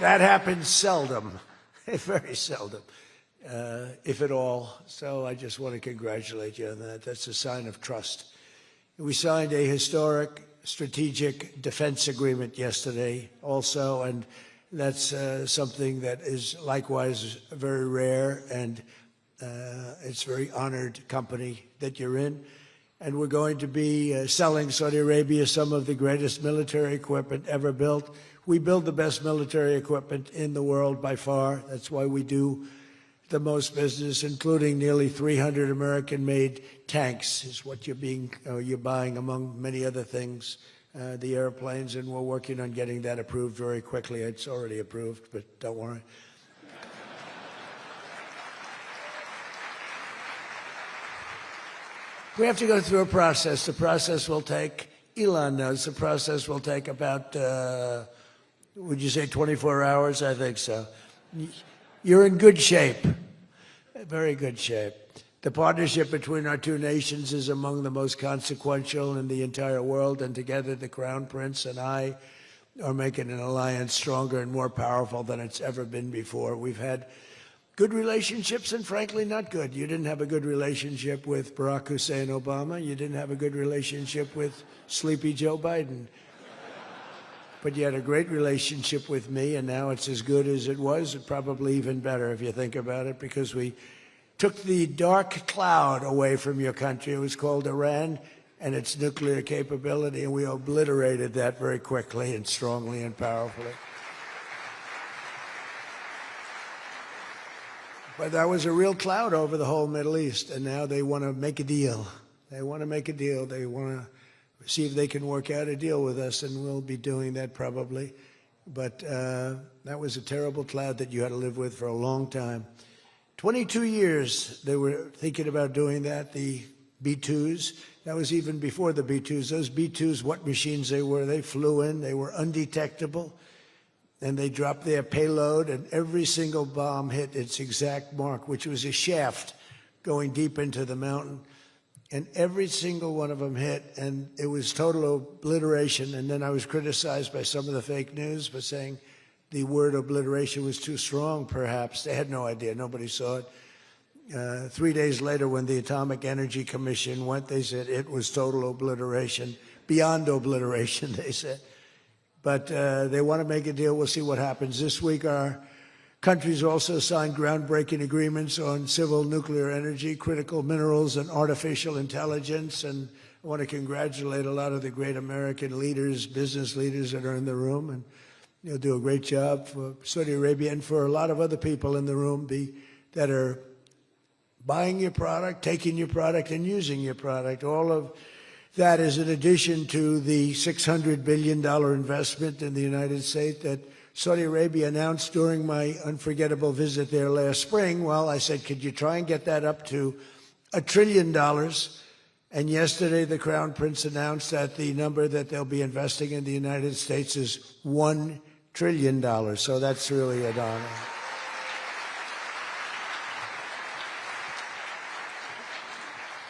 That happens seldom, very seldom, if at all. So I just want to congratulate you on that. That's a sign of trust. We signed a historic strategic defense agreement yesterday also, and that's something that is likewise very rare, and it's a very honored company that you're in. And we're going to be selling Saudi Arabia some of the greatest military equipment ever built. We build the best military equipment in the world by far. That's why we do the most business, including nearly 300 American-made tanks is what you're buying, among many other things, the airplanes, and we're working on getting that approved very quickly. It's already approved, but don't worry. We have to go through a process. The process will take, Elon knows, the process will take about, would you say 24 hours? I think so. You're in good shape, very good shape. The partnership between our two nations is among the most consequential in the entire world, and together the Crown Prince and I are making an alliance stronger and more powerful than it's ever been before. We've had good relationships and frankly not good. You didn't have a good relationship with Barack Hussein Obama. You didn't have a good relationship with Sleepy Joe Biden. But you had a great relationship with me, and now it's as good as it was, and probably even better if you think about it, because we took the dark cloud away from your country. It was called Iran and its nuclear capability, and we obliterated that very quickly and strongly and powerfully. But that was a real cloud over the whole Middle East, and now they want to make a deal. They want to make a deal. They want to see if they can work out a deal with us, and we'll be doing that probably. But that was a terrible cloud that you had to live with for a long time. 22 years they were thinking about doing that, the B-2s. That was even before the B-2s. Those B-2s, what machines they were, they flew in, they were undetectable, and they dropped their payload, and every single bomb hit its exact mark, which was a shaft going deep into the mountain. And every single one of them hit, and it was total obliteration. And then I was criticized by some of the fake news for saying the word obliteration was too strong, perhaps. They had no idea. Nobody saw it. 3 days later, when the Atomic Energy Commission went, they said it was total obliteration, beyond obliteration, they said. But they want to make a deal. We'll see what happens. This week, our countries also signed groundbreaking agreements on civil nuclear energy, critical minerals, and artificial intelligence. And I want to congratulate a lot of the great American leaders, business leaders that are in the room. And you'll do a great job for Saudi Arabia and for a lot of other people in the room that are buying your product, taking your product, and using your product. All of that is in addition to the $600 billion investment in the United States that Saudi Arabia announced during my unforgettable visit there last spring. Well, I said, could you try and get that up to $1 trillion? And yesterday, the Crown Prince announced that the number that they'll be investing in the United States is $1 trillion. So that's really an honor.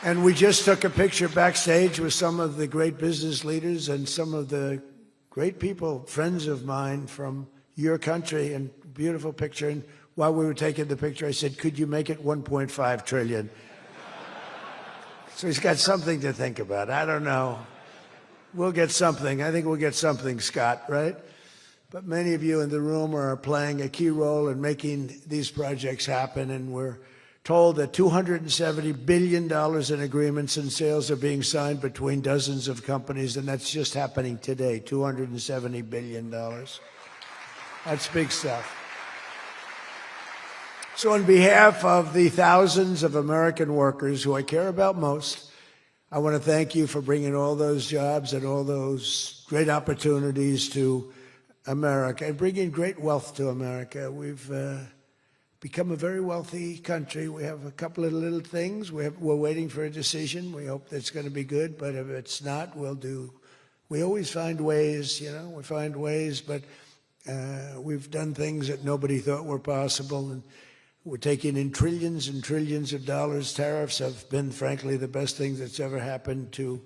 And we just took a picture backstage with some of the great business leaders and some of the great people, friends of mine from your country, and beautiful picture. And while we were taking the picture, I said, could you make it 1.5 trillion? So he's got something to think about. I don't know. We'll get something. I think we'll get something, Scott, right? But many of you in the room are playing a key role in making these projects happen, and we're told that $270 billion in agreements and sales are being signed between dozens of companies, and that's just happening today, $270 billion. That's big stuff. So on behalf of the thousands of American workers who I care about most, I want to thank you for bringing all those jobs and all those great opportunities to America and bringing great wealth to America. We've become a very wealthy country. We have a couple of little things. We're waiting for a decision. We hope that's going to be good, but if it's not, we always find ways, we find ways, but we've done things that nobody thought were possible, and we're taking in trillions and trillions of dollars. Tariffs have been, frankly, the best thing that's ever happened to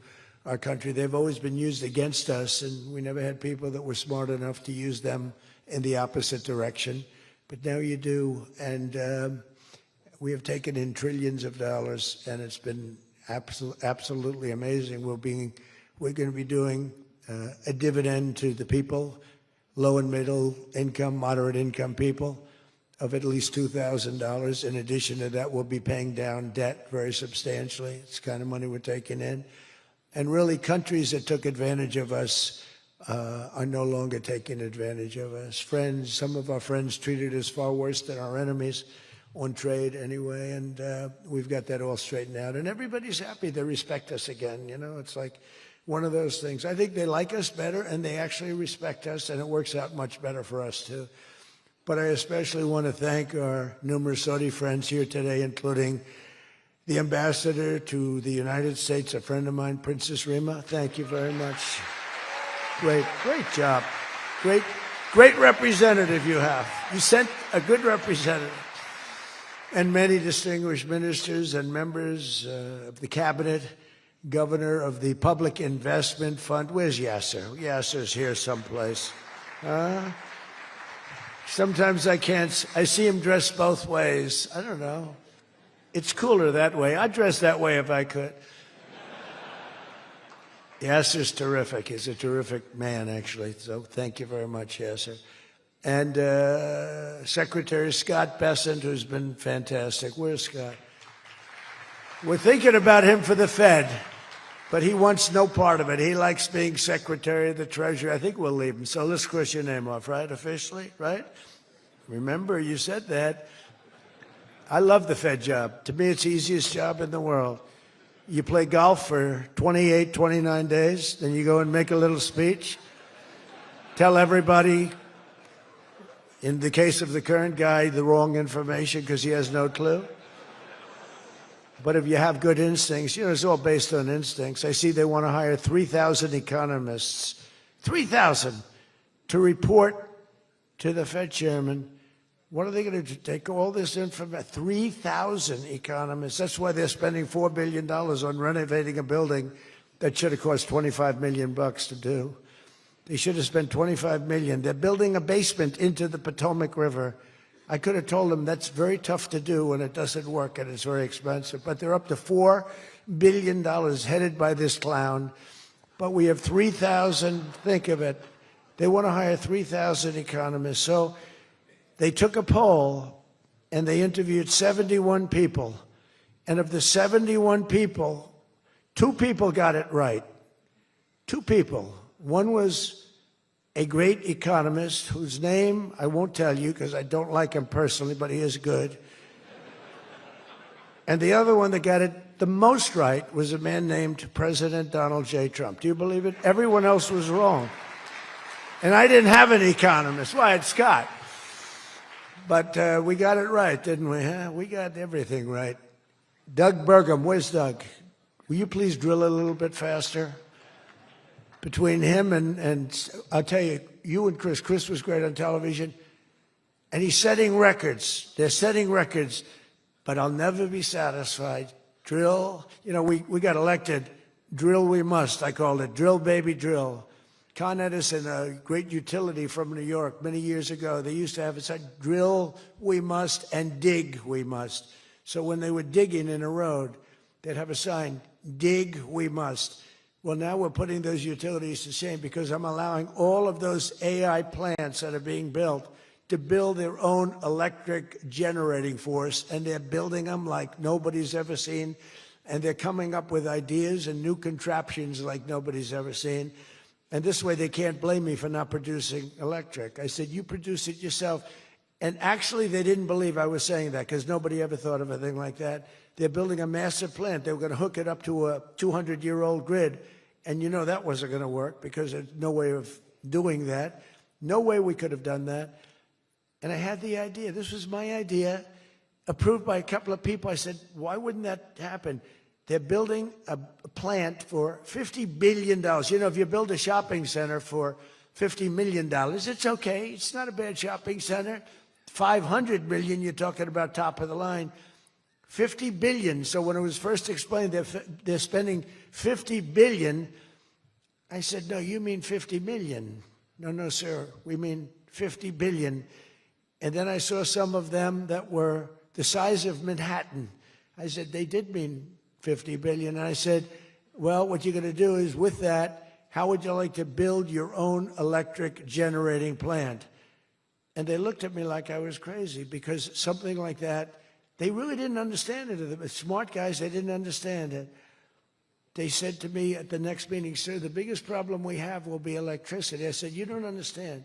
our country. They've always been used against us, and we never had people that were smart enough to use them in the opposite direction. But now you do, and we have taken in trillions of dollars, and it's been absolutely amazing. We're going to be doing a dividend to the people, low and middle income, moderate income people, of at least $2,000. In addition to that, we'll be paying down debt very substantially. It's the kind of money we're taking in. And really, countries that took advantage of us are no longer taking advantage of us. Friends, some of our friends treated us far worse than our enemies on trade anyway, and we've got that all straightened out. And everybody's happy. They respect us again. You know, it's like one of those things. I think they like us better, and they actually respect us, and it works out much better for us, too. But I especially want to thank our numerous Saudi friends here today, including the ambassador to the United States, a friend of mine, Princess Rima. Thank you very much. Great job. Great representative you have. You sent a good representative. And many distinguished ministers and members of the cabinet, governor of the Public Investment Fund. Where's Yasser? Yasser's here someplace. Sometimes I see him dressed both ways. I don't know. It's cooler that way. I'd dress that way if I could. Yasser's terrific. He's a terrific man, actually. So thank you very much, Yasser. And Secretary Scott Bessent, who's been fantastic. Where's Scott? We're thinking about him for the Fed, but he wants no part of it. He likes being Secretary of the Treasury. I think we'll leave him. So let's cross your name off, right, officially, right? Remember, you said that. I love the Fed job. To me, it's the easiest job in the world. You play golf for 28, 29 days, then you go and make a little speech, tell everybody, in the case of the current guy, the wrong information because he has no clue. But if you have good instincts, you know, it's all based on instincts. I see they want to hire 3,000 economists, 3,000, to report to the Fed chairman. What are they going to do? Take all this information? 3,000 economists. That's why they're spending $4 billion on renovating a building that should have cost $25 million to do. They should have spent $25 million. They're building a basement into the Potomac River. I could have told them that's very tough to do when it doesn't work and it's very expensive. But they're up to $4 billion headed by this clown. But we have 3,000, think of it. They want to hire 3,000 economists. So they took a poll and they interviewed 71 people. And of the 71 people, 2 people got it right. 2 people. One was a great economist whose name I won't tell you because I don't like him personally, but he is good. And the other one that got it the most right was a man named President Donald J. Trump. Do you believe it? Everyone else was wrong. And I didn't have an economist. Well, I had Scott. But we got it right, didn't we? Huh? We got everything right. Doug Burgum, where's Doug? Will you please drill a little bit faster? Between him and I'll tell you, you and Chris was great on television, and he's setting records. They're setting records, but I'll never be satisfied. Drill, you know, we got elected. Drill we must, I called it. Drill, baby, drill. Con Edison, a great utility from New York many years ago, they used to have it said, drill we must and dig we must. So when they were digging in a road, they'd have a sign, dig we must. Well, now we're putting those utilities to shame because I'm allowing all of those AI plants that are being built to build their own electric generating force, and they're building them like nobody's ever seen, and they're coming up with ideas and new contraptions like nobody's ever seen. And this way they can't blame me for not producing electric. I said, you produce it yourself. And actually they didn't believe I was saying that because nobody ever thought of a thing like that. They're building a massive plant. They were going to hook it up to a 200-year-old grid. And you know that wasn't going to work because there's no way of doing that. No way we could have done that. And I had the idea. This was my idea, approved by a couple of people. I said, why wouldn't that happen? They're building a plant for $50 billion. You know, if you build a shopping center for $50 million, it's okay. It's not a bad shopping center. $500 million, you're talking about top of the line. $50 billion. So when it was first explained they're spending $50 billion, I said, no, you mean $50 million. No, sir, we mean 50 billion. And then I saw some of them that were the size of Manhattan. I said, they did mean 50 billion. And I said, well, what you're going to do is with that, how would you like to build your own electric generating plant? And they looked at me like I was crazy, because something like that, they really didn't understand it. The smart guys, they didn't understand it. They said to me at the next meeting, sir, the biggest problem we have will be electricity. I said, you don't understand.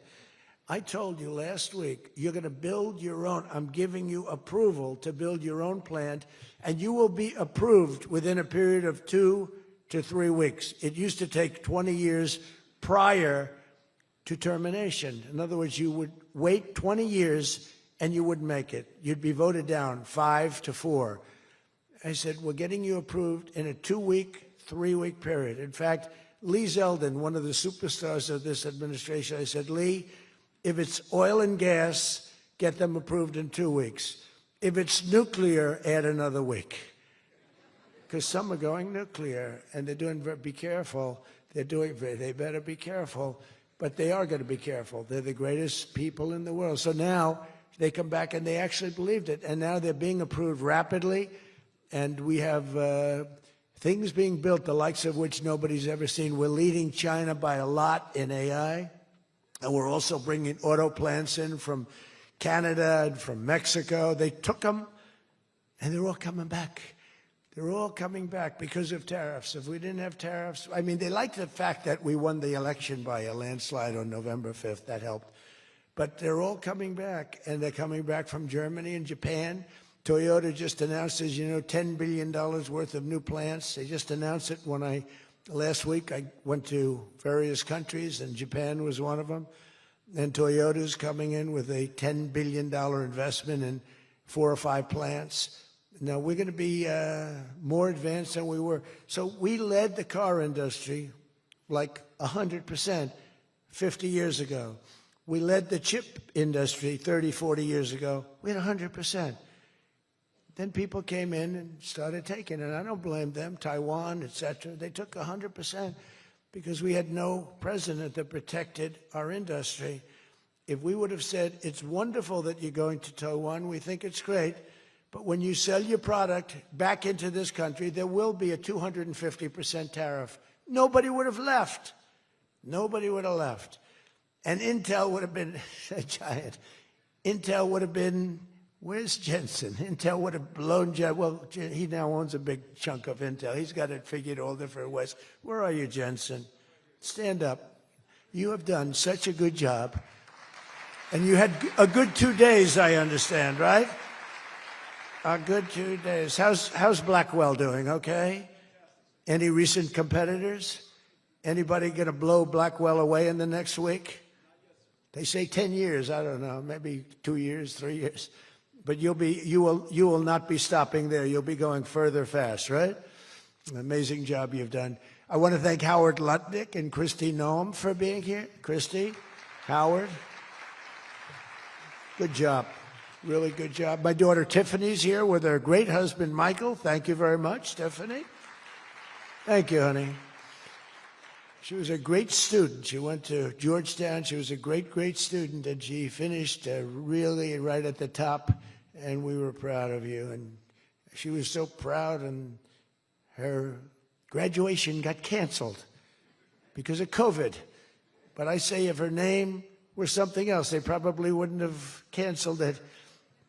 I told you last week, you're going to build your own. I'm giving you approval to build your own plant, and you will be approved within a period of 2 to 3 weeks. It used to take 20 years prior to termination. In other words, you would wait 20 years and you wouldn't make it. You'd be voted down 5 to 4. I said, we're getting you approved in a 2-week, 3-week period. In fact, Lee Zeldin, one of the superstars of this administration, I said, Lee, if it's oil and gas, get them approved in 2 weeks. If it's nuclear, add another week. Because some are going nuclear, and they're doing, be careful. They better be careful. But they are going to be careful. They're the greatest people in the world. So now they come back and they actually believed it. And now they're being approved rapidly. And we have things being built, the likes of which nobody's ever seen. We're leading China by a lot in AI. And we're also bringing auto plants in from Canada and from Mexico. They took them, and they're all coming back. They're all coming back because of tariffs. If we didn't have tariffs, I mean, they like the fact that we won the election by a landslide on November 5th. That helped. But they're all coming back, and they're coming back from Germany and Japan. Toyota just announced, as you know, $10 billion worth of new plants. They just announced it last week. I went to various countries, and Japan was one of them. And Toyota's coming in with a $10 billion investment in 4 or 5 plants. Now, we're going to be more advanced than we were. So we led the car industry like 100% 50 years ago. We led the chip industry 30, 40 years ago. We had 100%. Then people came in and started taking it. I don't blame them, Taiwan, et cetera. They took 100% because we had no president that protected our industry. If we would have said, it's wonderful that you're going to Taiwan, we think it's great, but when you sell your product back into this country, there will be a 250% tariff. Nobody would have left. Nobody would have left. And Intel would have been a giant. Intel would have been, where's Jensen? Intel would have blown, well, he now owns a big chunk of Intel. He's got it figured all different ways. Where are you, Jensen? Stand up. You have done such a good job. And you had a good 2 days, I understand, right? A good 2 days. How's Blackwell doing, okay? Any recent competitors? Anybody going to blow Blackwell away in the next week? They say 10 years. I don't know, maybe 2 years, 3 years. But you will not be stopping there. You'll be going further fast, right? An amazing job you've done. I want to thank Howard Lutnick and Christy Noem for being here. Christy, Howard, good job. Really good job. My daughter Tiffany's here with her great husband, Michael. Thank you very much, Tiffany. Thank you, honey. She was a great student. She went to Georgetown. She was a great, great student, and she finished really right at the top, and we were proud of you. And she was so proud, and her graduation got canceled because of COVID. But I say if her name were something else, they probably wouldn't have canceled it.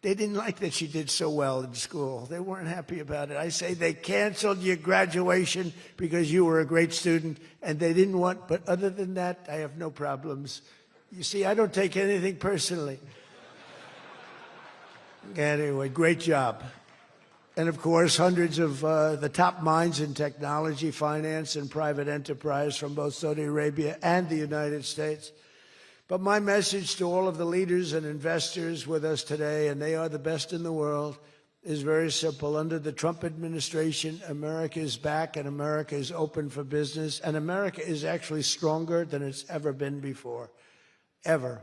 They didn't like that she did so well in school. They weren't happy about it. I say they canceled your graduation because you were a great student, and they didn't want, but other than that, I have no problems. You see, I don't take anything personally. Anyway, great job. And of course, hundreds of the top minds in technology, finance, and private enterprise from both Saudi Arabia and the United States. But my message to all of the leaders and investors with us today, and they are the best in the world, is very simple. Under the Trump administration, America is back and America is open for business. And America is actually stronger than it's ever been before, ever.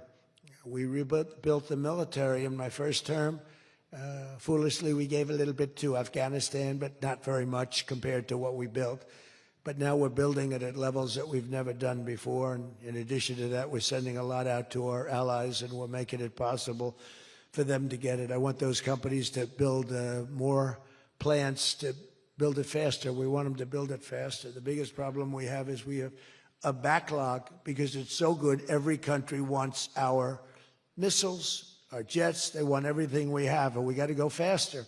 We rebuilt the military in my first term. Foolishly, we gave a little bit to Afghanistan, but not very much compared to what we built. But now we're building it at levels that we've never done before. And in addition to that, we're sending a lot out to our allies, and we're making it possible for them to get it. I want those companies to build more plants, to build it faster. We want them to build it faster. The biggest problem we have is we have a backlog because it's so good. Every country wants our missiles, our jets. They want everything we have, and we got to go faster.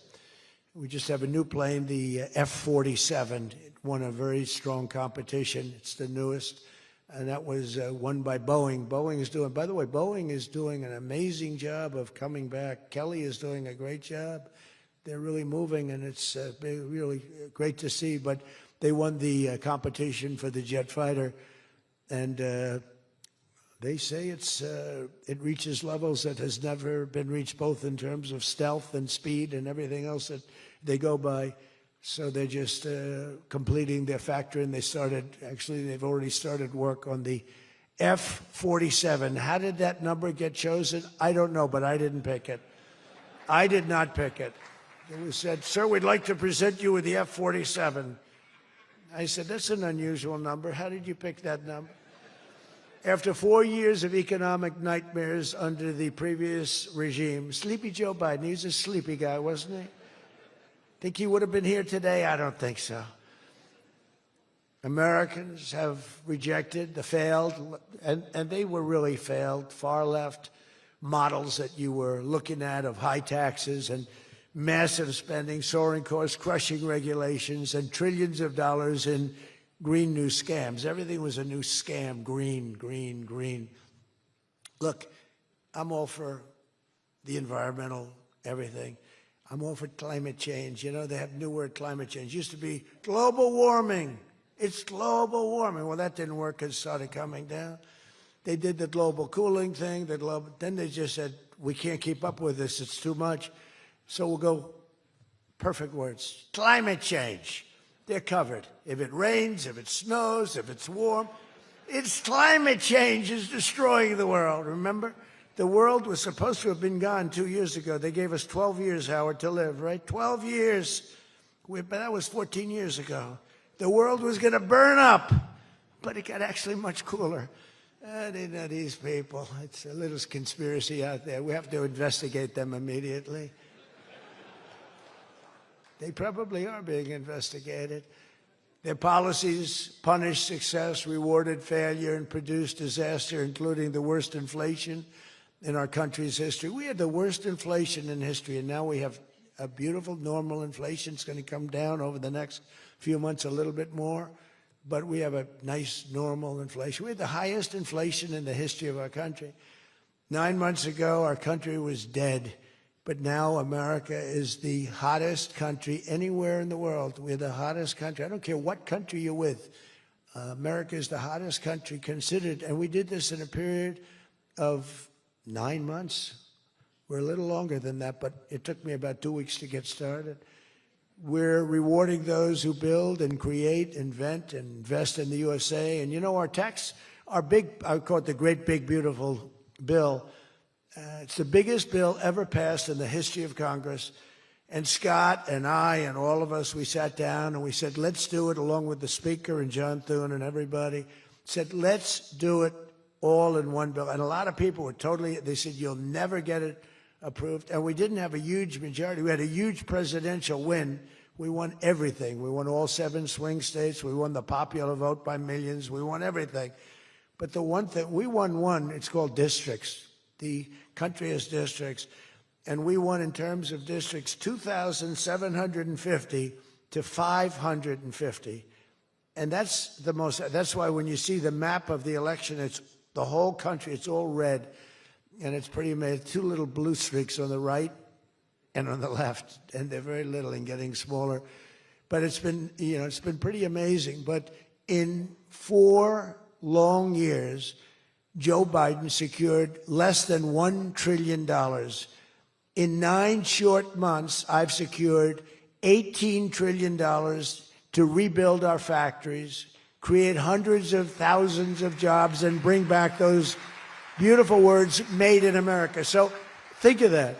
We just have a new plane, the F14. It won a very strong competition. It's the newest, and that was won by Boeing. Boeing is doing, by the way, Boeing is doing an amazing job of coming back. Kelly is doing a great job. They're really moving, and it's really great to see. But they won the competition for the jet fighter, and they say it reaches levels that has never been reached, both in terms of stealth and speed and everything else that they go by. So they're just completing their factory, and they've already started work on the F47. How did that number get chosen? I don't know, but I didn't pick it. I did not pick it. It was said, "Sir, we'd like to present you with the F47. I said, "That's an unusual number. How did you pick that number?" After 4 years of economic nightmares under the previous regime, Sleepy Joe Biden, he's a sleepy guy, wasn't he? Think he would have been here today? I don't think so. Americans have rejected the failed, and they were really failed, far left models that you were looking at of high taxes and massive spending, soaring costs, crushing regulations, and trillions of dollars in green new scams. Everything was a new scam, green, green, green. Look, I'm all for the environmental, everything. I'm all for climate change. You know, they have a new word, climate change. It used to be global warming. It's global warming. Well, that didn't work. It started coming down. They did the global cooling thing. Then they just said, we can't keep up with this. It's too much. So we'll go, perfect words, climate change. They're covered. If it rains, if it snows, if it's warm, it's climate change is destroying the world. Remember? The world was supposed to have been gone 2 years ago. They gave us 12 years, Howard, to live, right? 12 years. But that was 14 years ago. The world was going to burn up, but it got actually much cooler. These people, it's a little conspiracy out there. We have to investigate them immediately. They probably are being investigated. Their policies punished success, rewarded failure, and produced disaster, including the worst inflation in our country's history. We had the worst inflation in history, and now we have a beautiful normal inflation. It's going to come down over the next few months a little bit more, but we have a nice normal inflation. We had the highest inflation in the history of our country. 9 months ago, our country was dead. But now America is the hottest country anywhere in the world. We're the hottest country. I don't care what country you're with. America is the hottest country considered. And we did this in a period of 9 months. We're a little longer than that, but it took me about 2 weeks to get started. We're rewarding those who build and create, invent, and invest in the USA. And you know, our big, I call it the great, big, beautiful bill. It's the biggest bill ever passed in the history of Congress. And Scott and I and all of us, we sat down and we said, let's do it, along with the Speaker and John Thune and everybody, said, let's do it all in one bill. And a lot of people were they said, you'll never get it approved. And we didn't have a huge majority. We had a huge presidential win. We won everything. We won all 7 swing states. We won the popular vote by millions. We won everything. But the one thing, we won one, it's called districts. The country has districts, and we won in terms of districts 2,750 to 550. And that's why when you see the map of the election, it's the whole country, it's all red, and it's pretty amazing. 2 little blue streaks on the right and on the left, and they're very little and getting smaller. But it's been pretty amazing. But in 4 long years, Joe Biden secured less than $1 trillion. In 9 short months, I've secured $18 trillion to rebuild our factories, create hundreds of thousands of jobs, and bring back those beautiful words, made in America. So think of that.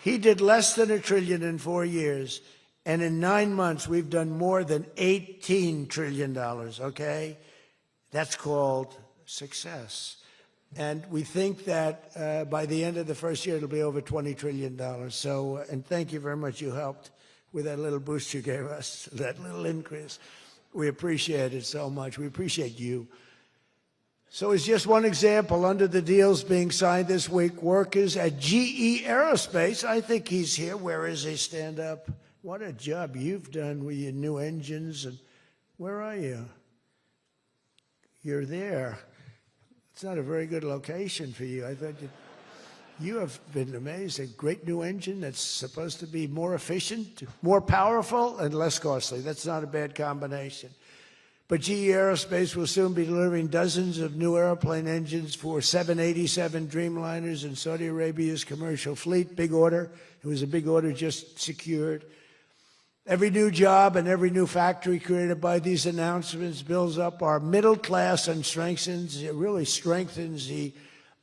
He did less than $1 trillion in 4 years, And in 9 months, we've done more than $18 trillion, okay? That's called success. And we think that by the end of the first year, it'll be over $20 trillion. So, and thank you very much. You helped with that little boost you gave us, that little increase. We appreciate it so much. We appreciate you. So it's just one example. Under the deals being signed this week, workers at GE Aerospace, I think he's here. Where is he? Stand up. What a job you've done with your new engines. And where are you? You're there. It's not a very good location for you. I thought you have been amazing. Great new engine that's supposed to be more efficient, more powerful, and less costly. That's not a bad combination. But GE Aerospace will soon be delivering dozens of new airplane engines for 787 Dreamliners in Saudi Arabia's commercial fleet. Big order. It was a big order just secured. Every new job and every new factory created by these announcements builds up our middle class and really strengthens the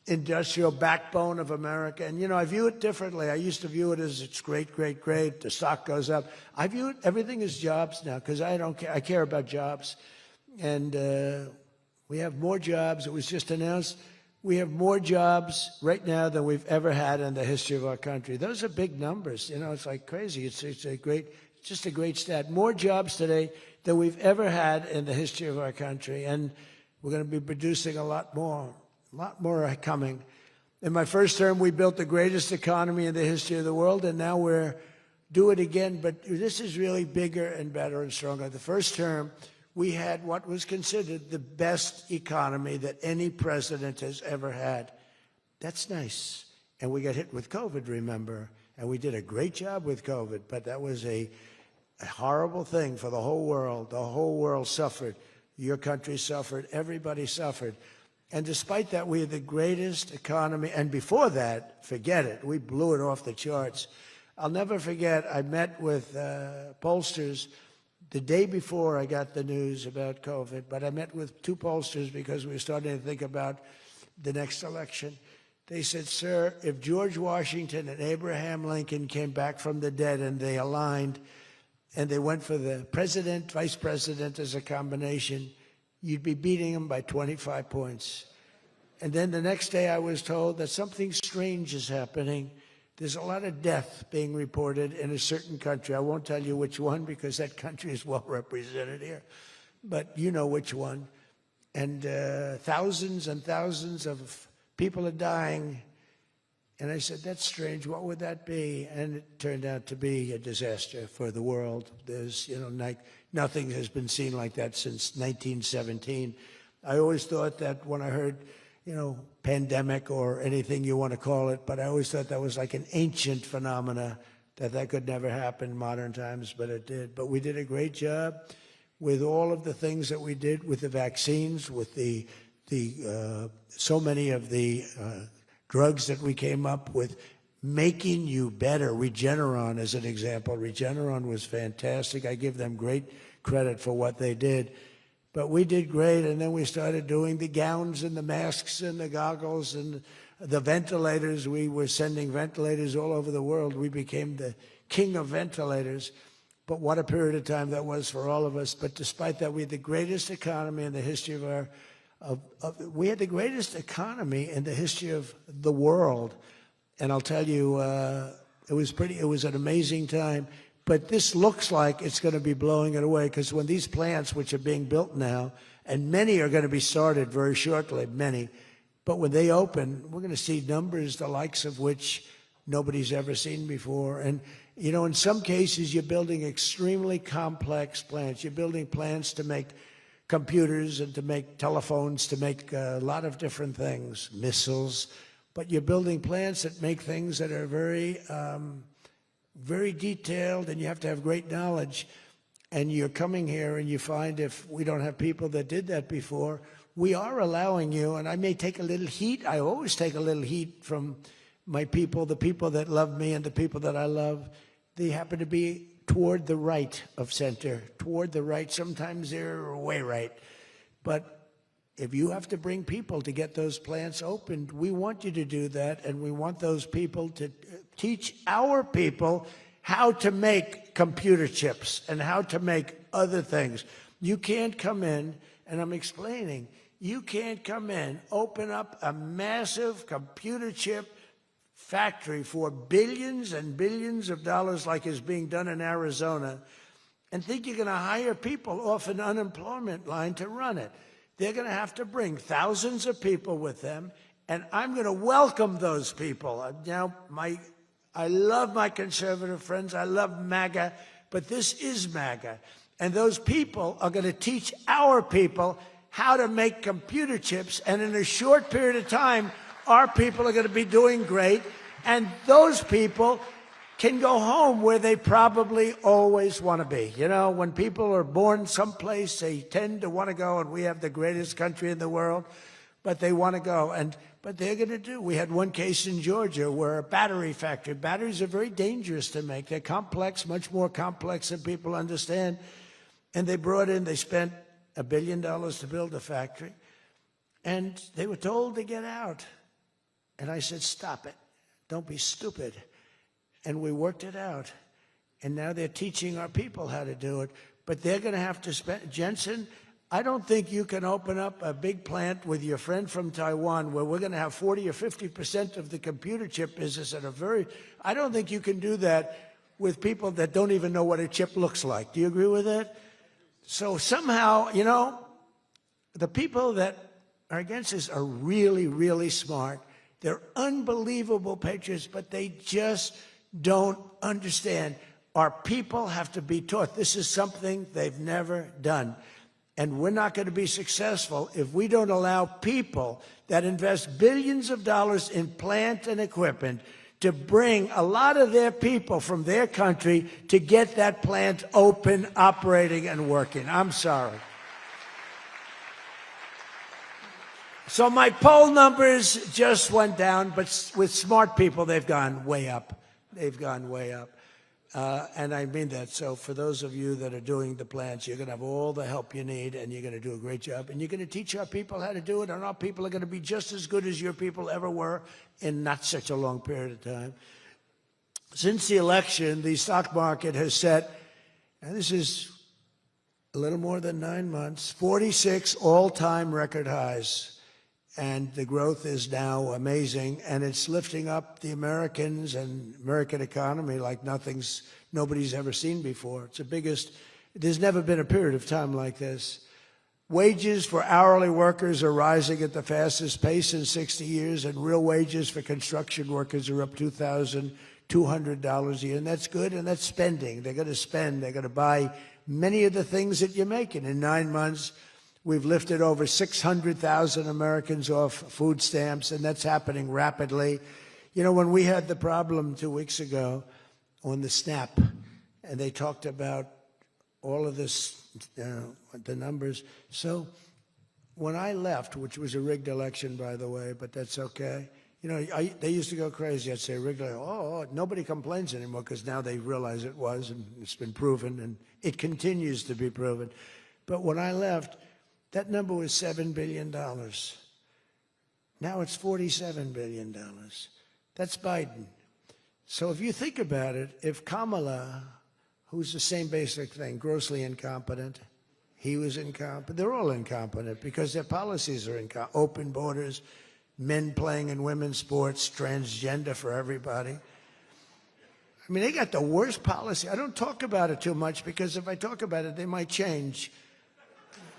industrial backbone of America. And, you know, I view it differently. I used to view it as it's great, great, great. The stock goes up. I view it, everything is jobs now because I don't care. I care about jobs. And we have more jobs. It was just announced. We have more jobs right now than we've ever had in the history of our country. Those are big numbers. You know, it's like crazy. It's just a great stat. More jobs today than we've ever had in the history of our country. And we're going to be producing a lot more coming. In my first term, we built the greatest economy in the history of the world, and now we're do it again. But this is really bigger and better and stronger. The first term, we had what was considered the best economy that any president has ever had. That's nice. And we got hit with COVID, remember? And we did a great job with COVID, but that was a horrible thing for the whole world. The whole world suffered. Your country suffered. Everybody suffered. And despite that, we had the greatest economy. And before that, forget it. We blew it off the charts. I'll never forget, I met with pollsters the day before I got the news about COVID, but I met with two pollsters because we were starting to think about the next election. They said, sir, if George Washington and Abraham Lincoln came back from the dead and they aligned and they went for the president, vice president as a combination, you'd be beating them by 25 points. And then the next day I was told that something strange is happening. There's a lot of death being reported in a certain country. I won't tell you which one because that country is well represented here, but you know which one. And thousands and thousands of people are dying. And I said, that's strange. What would that be? And it turned out to be a disaster for the world. There's, you know, nothing has been seen like that since 1917. I always thought that when I heard, you know, pandemic or anything you want to call it, but I always thought that was like an ancient phenomena, that could never happen in modern times, but it did. But we did a great job with all of the things that we did with the vaccines, with the so many of the drugs that we came up with, making you better. Regeneron, as an example. Regeneron was fantastic. I give them great credit for what they did. But we did great, and then we started doing the gowns and the masks and the goggles and the ventilators. We were sending ventilators all over the world. We became the king of ventilators. But what a period of time that was for all of us. But despite that, we had the greatest economy in the history of our we had the greatest economy in the history of the world. And I'll tell you, it was an amazing time. But this looks like it's going to be blowing it away, because when these plants, which are being built now, and many are going to be started very shortly, many, but when they open, we're going to see numbers the likes of which nobody's ever seen before. And, you know, in some cases, you're building extremely complex plants. You're building plants to make computers and to make telephones, to make a lot of different things, missiles. But you're building plants that make things that are very, very detailed, and you have to have great knowledge. And you're coming here and you find, if we don't have people that did that before, we are allowing you, and I may take a little heat. I always take a little heat from my people, the people that love me and the people that I love. They happen to be toward the right of center, toward the right. Sometimes they're way right. But if you have to bring people to get those plants opened, we want you to do that, and we want those people to teach our people how to make computer chips and how to make other things. You can't come in, and I'm explaining, you can't come in, open up a massive computer chip factory for billions and billions of dollars like is being done in Arizona and think you're going to hire people off an unemployment line to run it. They're going to have to bring thousands of people with them, and I'm going to welcome those people. Now, I love my conservative friends. I love MAGA, but this is MAGA. And those people are going to teach our people how to make computer chips, and in a short period of time, our people are going to be doing great, and those people can go home where they probably always want to be. You know, when people are born someplace, they tend to want to go, and we have the greatest country in the world, but they want to go. But they're going to do. We had one case in Georgia where a battery factory, batteries are very dangerous to make. They're complex, much more complex than people understand. And they spent $1 billion to build a factory, and they were told to get out. And I said, stop it. Don't be stupid. And we worked it out. And now they're teaching our people how to do it. But they're going to have to spend, Jensen, I don't think you can open up a big plant with your friend from Taiwan where we're going to have 40 or 50% of the computer chip business at I don't think you can do that with people that don't even know what a chip looks like. Do you agree with that? So somehow, you know, the people that are against this are really, really smart. They're unbelievable patriots, but they just don't understand. Our people have to be taught. This is something they've never done. And we're not going to be successful if we don't allow people that invest billions of dollars in plant and equipment to bring a lot of their people from their country to get that plant open, operating, and working. I'm sorry. So my poll numbers just went down, but with smart people, they've gone way up. They've gone way up. And I mean that. So for those of you that are doing the plants, you're going to have all the help you need, and you're going to do a great job. And you're going to teach our people how to do it, and our people are going to be just as good as your people ever were in not such a long period of time. Since the election, the stock market has set, and this is a little more than 9 months, 46 all-time record highs. And the growth is now amazing, and it's lifting up the Americans and American economy like nobody's ever seen before. It's the biggest. There's never been a period of time like this. Wages for hourly workers are rising at the fastest pace in 60 years, and real wages for construction workers are up $2,200 a year, and that's good, and that's spending. They're going to spend. They're going to buy many of the things that you're making. In 9 months, we've lifted over 600,000 Americans off food stamps, and that's happening rapidly. You know, when we had the problem 2 weeks ago on the SNAP, and they talked about all of this, the numbers. So when I left, which was a rigged election, by the way, but that's okay. You know, they used to go crazy. I'd say rigged election. Oh, nobody complains anymore because now they realize it was, and it's been proven, and it continues to be proven. But when I left, that number was $7 billion. Now it's $47 billion. That's Biden. So if you think about it, if Kamala, who's the same basic thing, grossly incompetent, he was incompetent, they're all incompetent because their policies are incompetent. Open borders, men playing in women's sports, transgender for everybody. I mean, they got the worst policy. I don't talk about it too much because if I talk about it, they might change.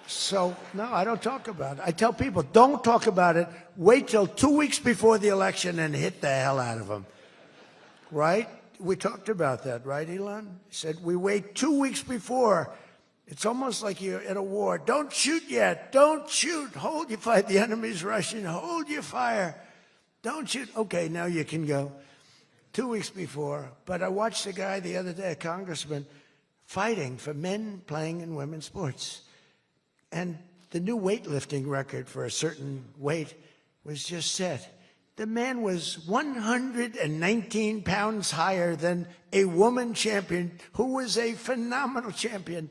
So, no, I don't talk about it. I tell people, don't talk about it. Wait till 2 weeks before the election and hit the hell out of them. Right? We talked about that, right, Elon? He said, we wait 2 weeks before. It's almost like you're in a war. Don't shoot yet. Don't shoot. Hold your fire. The enemy's rushing. Hold your fire. Don't shoot. Okay, now you can go. 2 weeks before. But I watched a guy the other day, a congressman, fighting for men playing in women's sports. And the new weightlifting record for a certain weight was just set. The man was 119 pounds higher than a woman champion who was a phenomenal champion.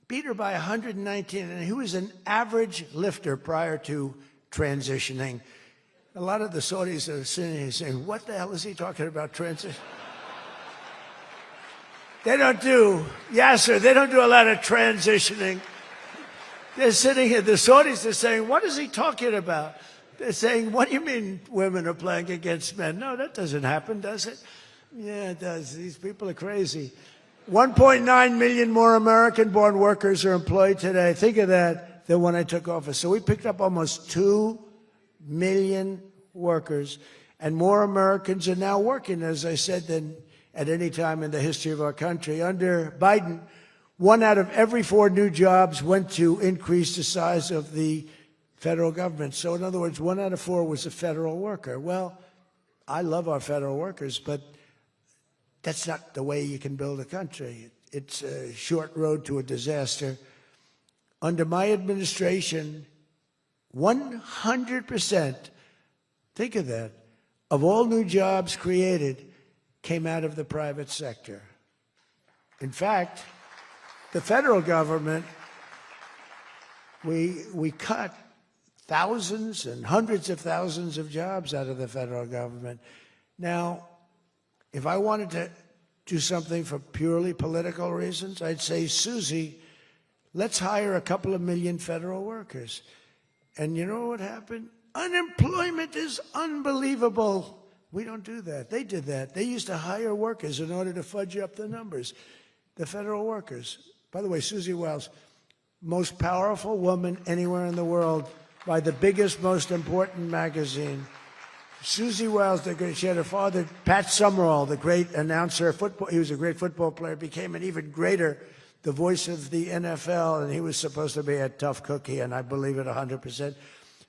Beat her by 119, and he was an average lifter prior to transitioning. A lot of the Saudis are sitting here saying, what the hell is he talking about transition? They don't do, Yasser, they don't do a lot of transitioning. They're sitting here, the Saudis are saying, what is he talking about? They're saying, what do you mean women are playing against men? No, that doesn't happen, does it? Yeah, it does. These people are crazy. 1.9 million more American-born workers are employed today. Think of that, than when I took office. So we picked up almost 2 million workers, and more Americans are now working, as I said, than at any time in the history of our country. Under Biden, 1 out of every 4 new jobs went to increase the size of the federal government. So in other words, 1 out of 4 was a federal worker. Well, I love our federal workers, but that's not the way you can build a country. It's a short road to a disaster. Under my administration, 100%, think of that, of all new jobs created came out of the private sector. In fact, the federal government, we cut thousands and hundreds of thousands of jobs out of the federal government. Now, if I wanted to do something for purely political reasons, I'd say, Susie, let's hire a couple of million federal workers. And you know what happened? Unemployment is unbelievable. We don't do that. They did that. They used to hire workers in order to fudge up the numbers. The federal workers. By the way, Susie Wiles, most powerful woman anywhere in the world by the biggest, most important magazine. Susie Wiles, she had her father, Pat Summerall, the great announcer, football. He was a great football player, became an even greater, the voice of the NFL, and he was supposed to be a tough cookie, and I believe it 100%.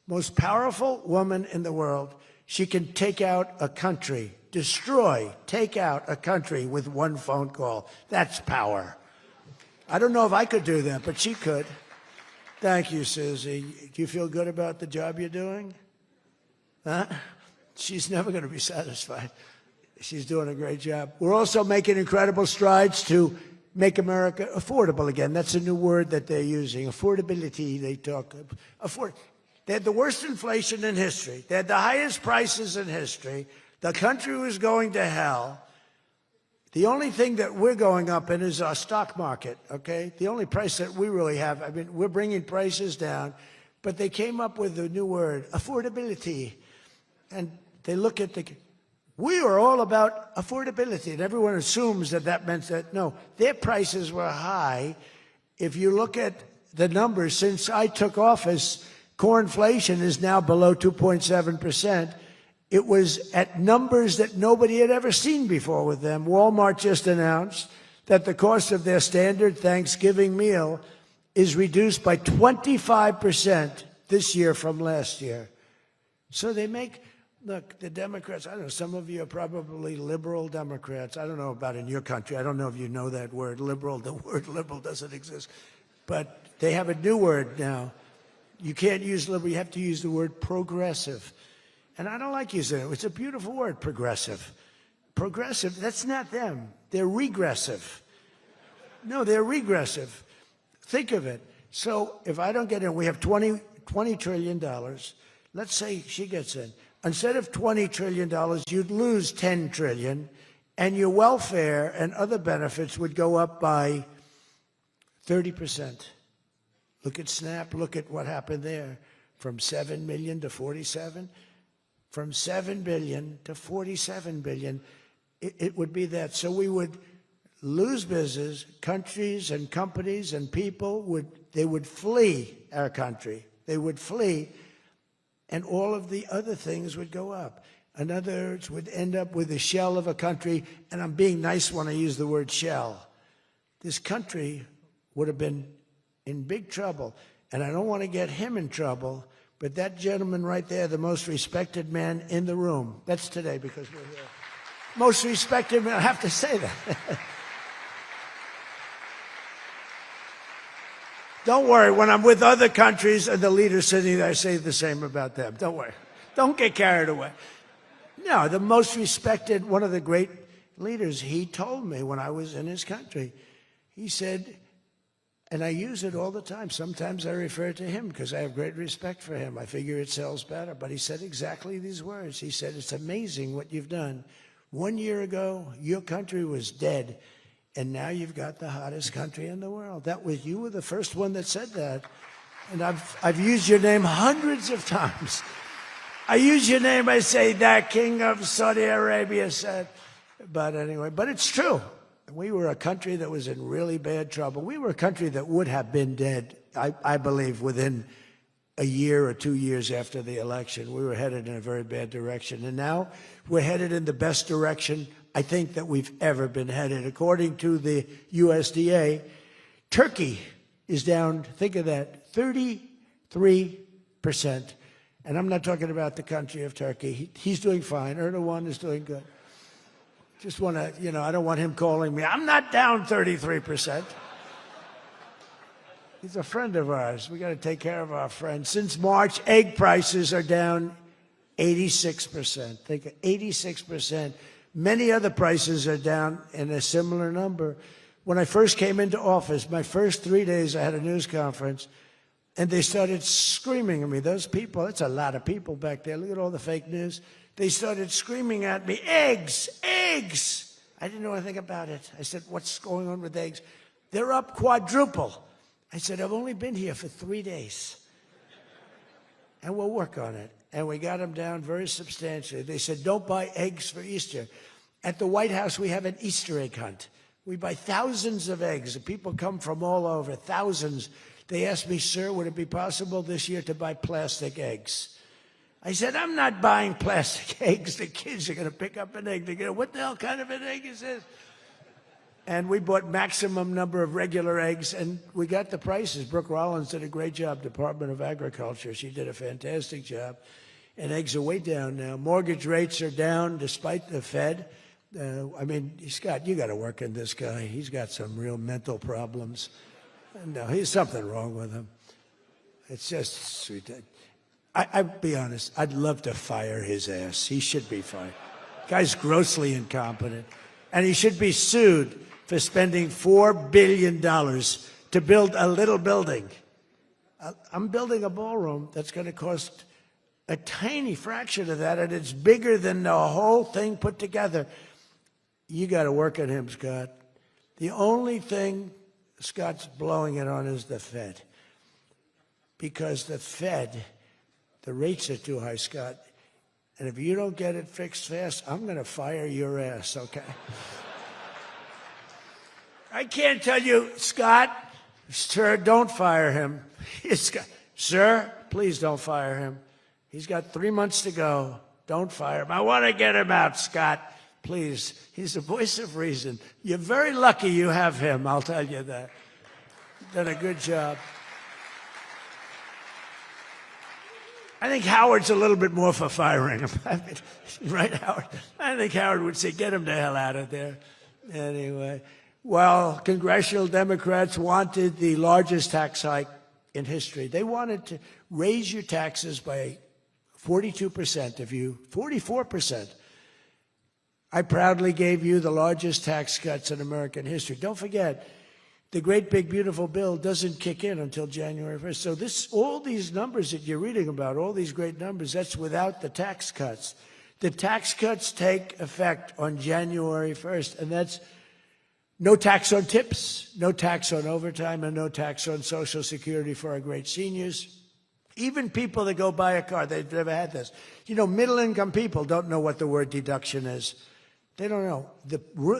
Most powerful woman in the world. She can take out a country, take out a country with one phone call. That's power. I don't know if I could do that, but she could. Thank you, Susie. Do you feel good about the job you're doing? Huh? She's never going to be satisfied. She's doing a great job. We're also making incredible strides to make America affordable again. That's a new word that they're using. Affordability, they talk. They had the worst inflation in history. They had the highest prices in history. The country was going to hell. The only thing that we're going up in is our stock market, okay? The only price that we really have, I mean, we're bringing prices down, but they came up with a new word, affordability. And they look at we are all about affordability, and everyone assumes that that meant that, no, their prices were high. If you look at the numbers, since I took office, core inflation is now below 2.7%. It was at numbers that nobody had ever seen before with them. Walmart just announced that the cost of their standard Thanksgiving meal is reduced by 25% this year from last year. So they make, look, the Democrats, I don't know, some of you are probably liberal Democrats. I don't know about in your country. I don't know if you know that word, liberal. The word liberal doesn't exist. But they have a new word now. You can't use liberal. You have to use the word progressive. And I don't like using it. It's a beautiful word, progressive. Progressive, that's not them. They're regressive. No, they're regressive. Think of it. So if I don't get in, we have $20 trillion. Let's say she gets in. Instead of $20 trillion, you'd lose $10 trillion, and your welfare and other benefits would go up by 30%. Look at SNAP. Look at what happened there. From 7 million to 47. From 7 billion to 47 billion. It would be that. So we would lose business. Countries and companies and people would flee our country. They would flee. And all of the other things would go up. In other words, would end up with a shell of a country, and I'm being nice when I use the word shell. This country would have been in big trouble, and I don't want to get him in trouble, but that gentleman right there, the most respected man in the room, that's today because we're here. Most respected man, I have to say that. Don't worry, when I'm with other countries and the leaders sitting there, I say the same about them. Don't worry. Don't get carried away. No, the most respected, one of the great leaders, he told me when I was in his country, he said, and I use it all the time. Sometimes I refer to him because I have great respect for him. I figure it sells better. But he said exactly these words. He said, it's amazing what you've done. 1 year ago, your country was dead. And now you've got the hottest country in the world. You were the first one that said that. And I've used your name hundreds of times. I use your name, I say, that king of Saudi Arabia said. But anyway, but it's true. We were a country that was in really bad trouble. We were a country that would have been dead, I believe, within a year or 2 years after the election. We were headed in a very bad direction. And now we're headed in the best direction, I think, that we've ever been headed. According to the USDA, Turkey is down, think of that, 33%. And I'm not talking about the country of Turkey. He's doing fine. Erdogan is doing good. Just want to, I don't want him calling me. I'm not down 33%. He's a friend of ours. We got to take care of our friends. Since March, egg prices are down 86%. Think of 86%. Many other prices are down in a similar number. When I first came into office, my first 3 days, I had a news conference, and they started screaming at me. Those people, that's a lot of people back there. Look at all the fake news. They started screaming at me, eggs, eggs. I didn't know anything about it. I said, what's going on with eggs? They're up quadruple. I said, I've only been here for 3 days. And we'll work on it. And we got them down very substantially. They said, don't buy eggs for Easter. At the White House, we have an Easter egg hunt. We buy thousands of eggs. People come from all over, thousands. They asked me, sir, would it be possible this year to buy plastic eggs? I said, I'm not buying plastic eggs. The kids are going to pick up an egg. They're going to, what the hell kind of an egg is this? And we bought maximum number of regular eggs, and we got the prices. Brooke Rollins did a great job, Department of Agriculture. She did a fantastic job. And eggs are way down now. Mortgage rates are down despite the Fed. Scott, you got to work in this guy. He's got some real mental problems. No, he's something wrong with him. It's just sweet. I'll be honest, I'd love to fire his ass. He should be fired. Guy's grossly incompetent. And he should be sued for spending $4 billion to build a little building. I'm building a ballroom that's going to cost a tiny fraction of that, and it's bigger than the whole thing put together. You got to work on him, Scott. The only thing Scott's blowing it on is the Fed. Because the Fed, the rates are too high, Scott. And if you don't get it fixed fast, I'm going to fire your ass, okay? I can't tell you, Scott, sir, don't fire him. Sir, please don't fire him. He's got 3 months to go. Don't fire him. I want to get him out, Scott. Please. He's the voice of reason. You're very lucky you have him, I'll tell you that. Done a good job. I think Howard's a little bit more for firing him. Right, Howard? I think Howard would say, get him the hell out of there. Anyway, well, congressional Democrats wanted the largest tax hike in history. They wanted to raise your taxes by 42% of you, 44%. I proudly gave you the largest tax cuts in American history. Don't forget, the great big beautiful bill doesn't kick in until January 1st. So all these numbers that you're reading about, all these great numbers, that's without the tax cuts. The tax cuts take effect on January 1st, and that's no tax on tips, no tax on overtime, and no tax on Social Security for our great seniors. Even people that go buy a car, they've never had this. Middle-income people don't know what the word deduction is. They don't know.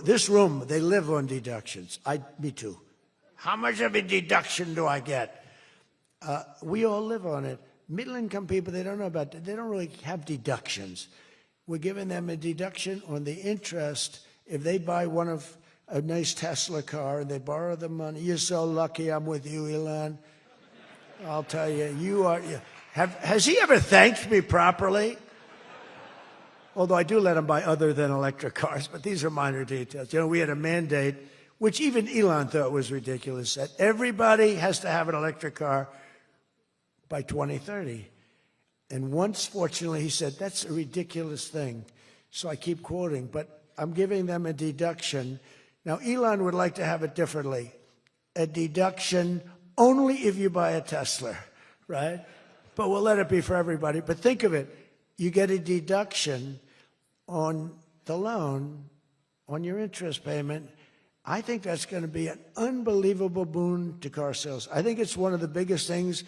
This room, they live on deductions. Me too. How much of a deduction do I get? We all live on it. Middle-income people, they don't know about that. They don't really have deductions. We're giving them a deduction on the interest if they buy a nice Tesla car and they borrow the money. You're so lucky I'm with you, Elon. I'll tell you, has he ever thanked me properly? Although I do let him buy other than electric cars, but these are minor details. We had a mandate, which even Elon thought was ridiculous, that everybody has to have an electric car by 2030. And once, fortunately, he said, that's a ridiculous thing. So I keep quoting, but I'm giving them a deduction. Now, Elon would like to have it differently. A deduction only if you buy a Tesla, right? But we'll let it be for everybody. But think of it. You get a deduction on the loan, on your interest payment, I think that's going to be an unbelievable boon to car sales. I think it's one of the biggest things,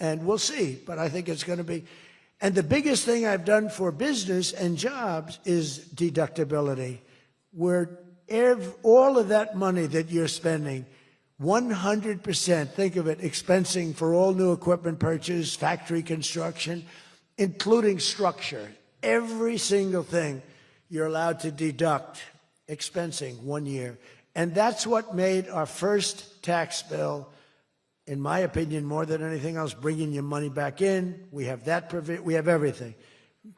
and we'll see, but I think it's going to be. And the biggest thing I've done for business and jobs is deductibility, where all of that money that you're spending, 100%, think of it, expensing for all new equipment purchase, factory construction, including structure. Every single thing you're allowed to deduct expensing 1 year. And that's what made our first tax bill, in my opinion, more than anything else, bringing your money back in. We have that, we have everything.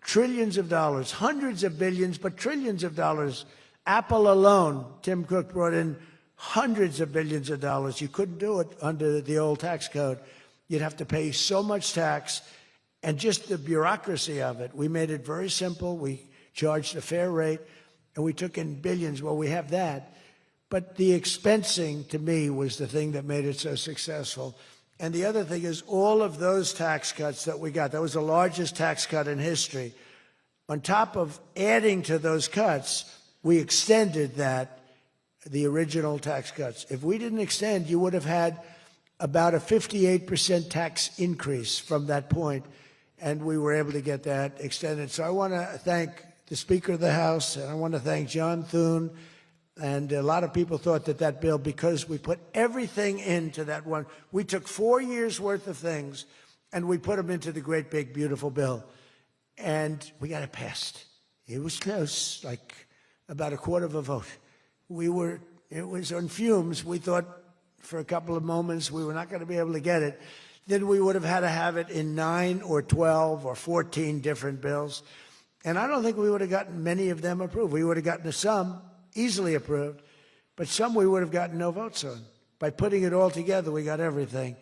Trillions of dollars, hundreds of billions, but trillions of dollars. Apple alone, Tim Cook brought in hundreds of billions of dollars. You couldn't do it under the old tax code. You'd have to pay so much tax, and just the bureaucracy of it. We made it very simple. We charged a fair rate, and we took in billions. Well, we have that. But the expensing, to me, was the thing that made it so successful. And the other thing is all of those tax cuts that we got, that was the largest tax cut in history. On top of adding to those cuts, we extended the original tax cuts. If we didn't extend, you would have had about a 58% tax increase from that point, and we were able to get that extended. So I want to thank the Speaker of the House, and I want to thank John Thune. And a lot of people thought that bill, because we put everything into that one, we took 4 years' worth of things, and we put them into the great, big, beautiful bill. And we got it passed. It was close, like about a quarter of a vote. It was on fumes. We thought for a couple of moments we were not going to be able to get it. Then we would have had to have it in 9 or 12 or 14 different bills. And I don't think we would have gotten many of them approved. We would have gotten some easily approved, but some we would have gotten no votes on. By putting it all together, we got everything.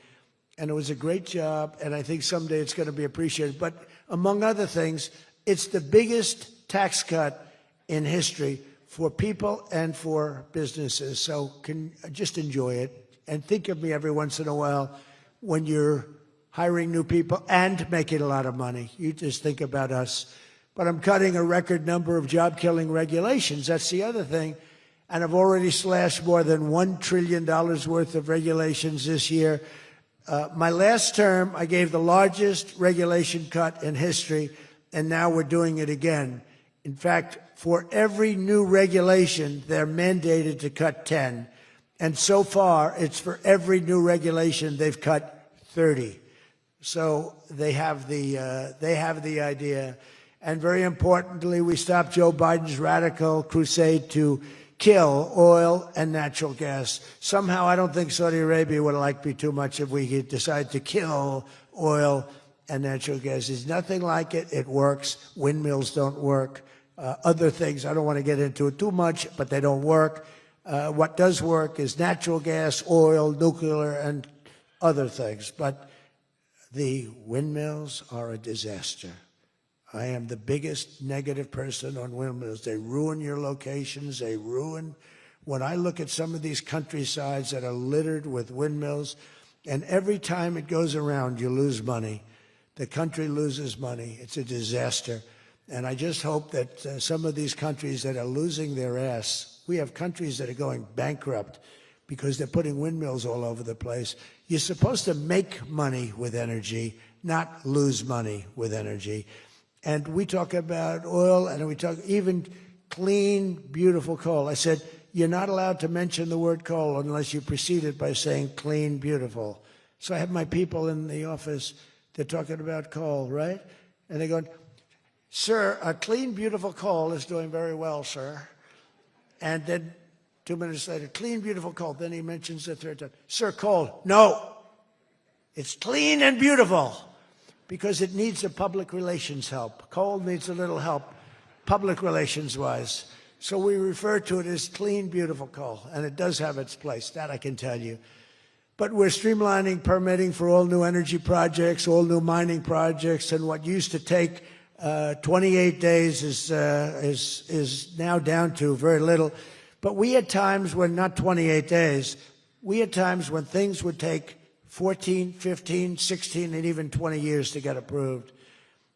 And it was a great job, and I think someday it's going to be appreciated. But among other things, it's the biggest tax cut in history for people and for businesses. So just enjoy it, and think of me every once in a while when you're hiring new people and making a lot of money. You just think about us. But I'm cutting a record number of job-killing regulations. That's the other thing. And I've already slashed more than $1 trillion worth of regulations this year. My last term, I gave the largest regulation cut in history, and now we're doing it again. In fact, for every new regulation, they're mandated to cut 10. And so far, it's for every new regulation, they've cut 30. So they have the idea. And very importantly, we stopped Joe Biden's radical crusade to kill oil and natural gas. Somehow, I don't think Saudi Arabia would like me too much if we decide to kill oil and natural gas. There's nothing like it. It works. Windmills don't work. Other things, I don't want to get into it too much, but they don't work. What does work is natural gas, oil, nuclear, and other things. But the windmills are a disaster. I am the biggest negative person on windmills. They ruin your locations. They ruin. When I look at some of these countrysides that are littered with windmills, and every time it goes around, you lose money. The country loses money. It's a disaster. And I just hope that some of these countries that are losing their ass, we have countries that are going bankrupt because they're putting windmills all over the place. You're supposed to make money with energy, not lose money with energy. And we talk about oil, and we talk even clean, beautiful coal. I said, you're not allowed to mention the word coal unless you precede it by saying clean, beautiful. So I have my people in the office, they're talking about coal, right? And they're going, sir, a clean, beautiful coal is doing very well, sir. And then 2 minutes later, clean, beautiful coal. Then he mentions the third time, sir, coal. No, it's clean and beautiful. Because it needs a public relations help. Coal needs a little help, public relations-wise. So we refer to it as clean, beautiful coal, and it does have its place, that I can tell you. But we're streamlining permitting for all new energy projects, all new mining projects, and what used to take 28 days is now down to very little. But we had times when, not 28 days, we had times when things would take 14, 15, 16, and even 20 years to get approved.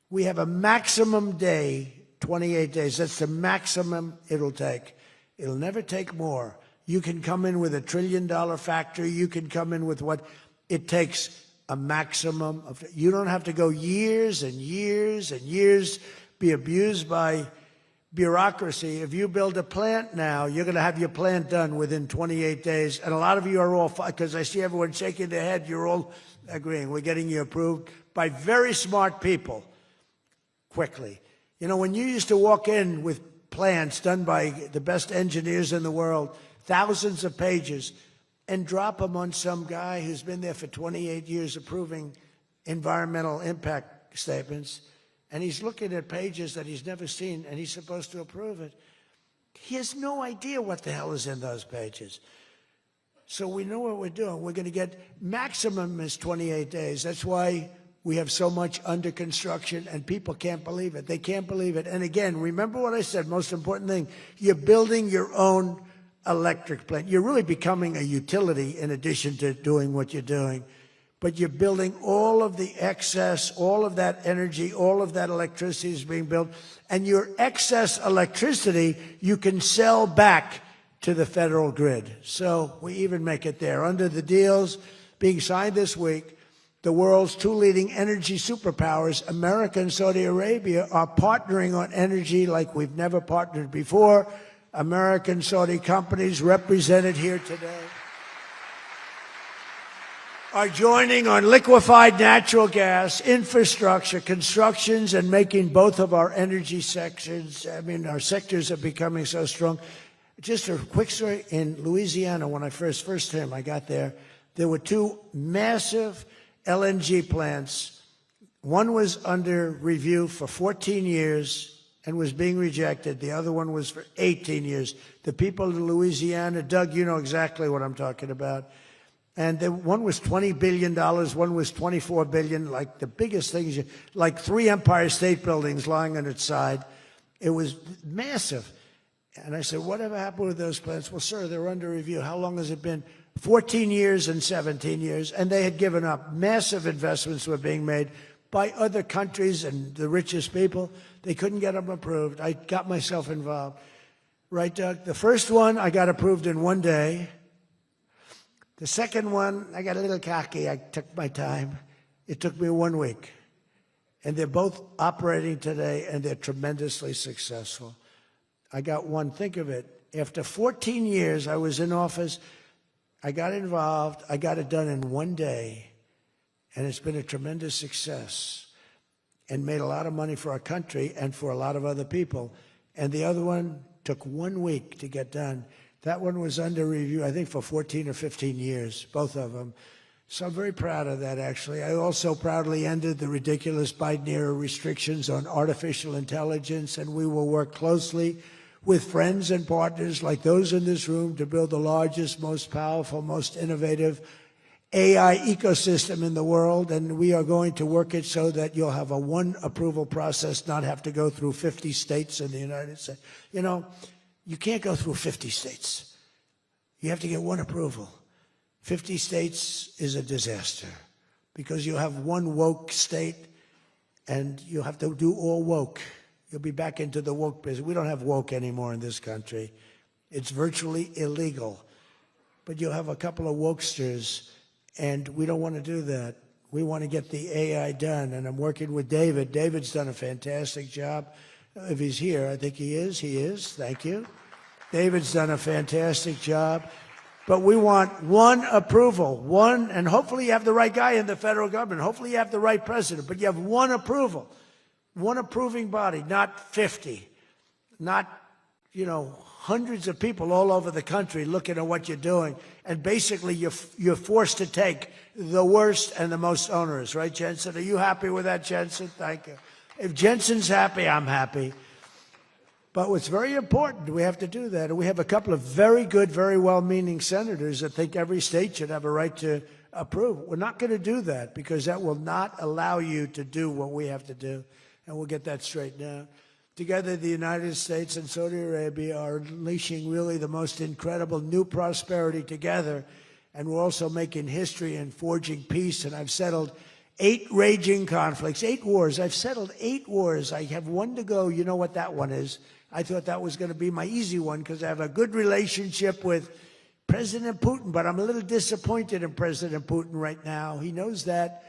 We have a maximum day, 28 days. That's the maximum it'll take. It'll never take more. You can come in with $1 trillion factory. You can come in with what it takes a maximum of. You don't have to go years and years and years, be abused by bureaucracy. If you build a plant now, you're going to have your plant done within 28 days. And a lot of you are all, because I see everyone shaking their head, you're all agreeing. We're getting you approved by very smart people quickly. You know, when you used to walk in with plants done by the best engineers in the world, thousands of pages, and drop them on some guy who's been there for 28 years approving environmental impact statements, and he's looking at pages that he's never seen, and he's supposed to approve it. He has no idea what the hell is in those pages. So we know what we're doing. We're going to get maximum is 28 days. That's why we have so much under construction, and people can't believe it. They can't believe it. And again, remember what I said, most important thing, you're building your own electric plant. You're really becoming a utility in addition to doing what you're doing. But you're building all of the excess, all of that energy, all of that electricity is being built. And your excess electricity, you can sell back to the federal grid. So we even make it there. Under the deals being signed this week, the world's two leading energy superpowers, America and Saudi Arabia, are partnering on energy like we've never partnered before. American Saudi companies represented here today are joining on liquefied natural gas, infrastructure, constructions, and making both of our energy sections. I mean, our sectors are becoming so strong. Just a quick story. In Louisiana, when I first time I got there were two massive LNG plants. One was under review for 14 years and was being rejected. The other one was for 18 years. The people of Louisiana, Doug, you know exactly what I'm talking about. And one was $20 billion, one was $24 billion, like the biggest things, like 3 Empire State Buildings lying on its side. It was massive. And I said, whatever happened with those plants? Well, sir, they're under review. How long has it been? 14 years and 17 years. And they had given up. Massive investments were being made by other countries and the richest people. They couldn't get them approved. I got myself involved. Right, Doug? The first one, I got approved in 1 day. The second one, I got a little cocky. I took my time. It took me 1 week. And they're both operating today, and they're tremendously successful. I got one, think of it. After 14 years, I was in office. I got involved. I got it done in 1 day. And it's been a tremendous success and made a lot of money for our country and for a lot of other people. And the other one took 1 week to get done. That one was under review, I think, for 14 or 15 years, both of them. So I'm very proud of that, actually. I also proudly ended the ridiculous Biden-era restrictions on artificial intelligence, and we will work closely with friends and partners like those in this room to build the largest, most powerful, most innovative AI ecosystem in the world, and we are going to work it so that you'll have a one approval process, not have to go through 50 states in the United States. You know, you can't go through 50 states. You have to get one approval. 50 states is a disaster because you have one woke state and you have to do all woke. You'll be back into the woke business. We don't have woke anymore in this country. It's virtually illegal. But you'll have a couple of wokesters, and we don't want to do that. We want to get the AI done, and I'm working with David. David's done a fantastic job. If he's here, I think he is. He is. Thank you. David's done a fantastic job. But we want one approval, one, and hopefully you have the right guy in the federal government. Hopefully you have the right president, but you have one approval, one approving body, not 50, not, hundreds of people all over the country looking at what you're doing. And basically you're forced to take the worst and the most onerous, right, Jensen? Are you happy with that, Jensen? Thank you. If Jensen's happy, I'm happy. But what's very important, we have to do that. And we have a couple of very good, very well-meaning senators that think every state should have a right to approve. We're not going to do that because that will not allow you to do what we have to do. And we'll get that straightened out. Together, the United States and Saudi Arabia are unleashing really the most incredible new prosperity together. And we're also making history and forging peace. And I've settled 8 raging conflicts, 8 wars. I've settled 8 wars. I have 1 to go. You know what that one is. I thought that was going to be my easy one because I have a good relationship with President Putin, but I'm a little disappointed in President Putin right now. He knows that.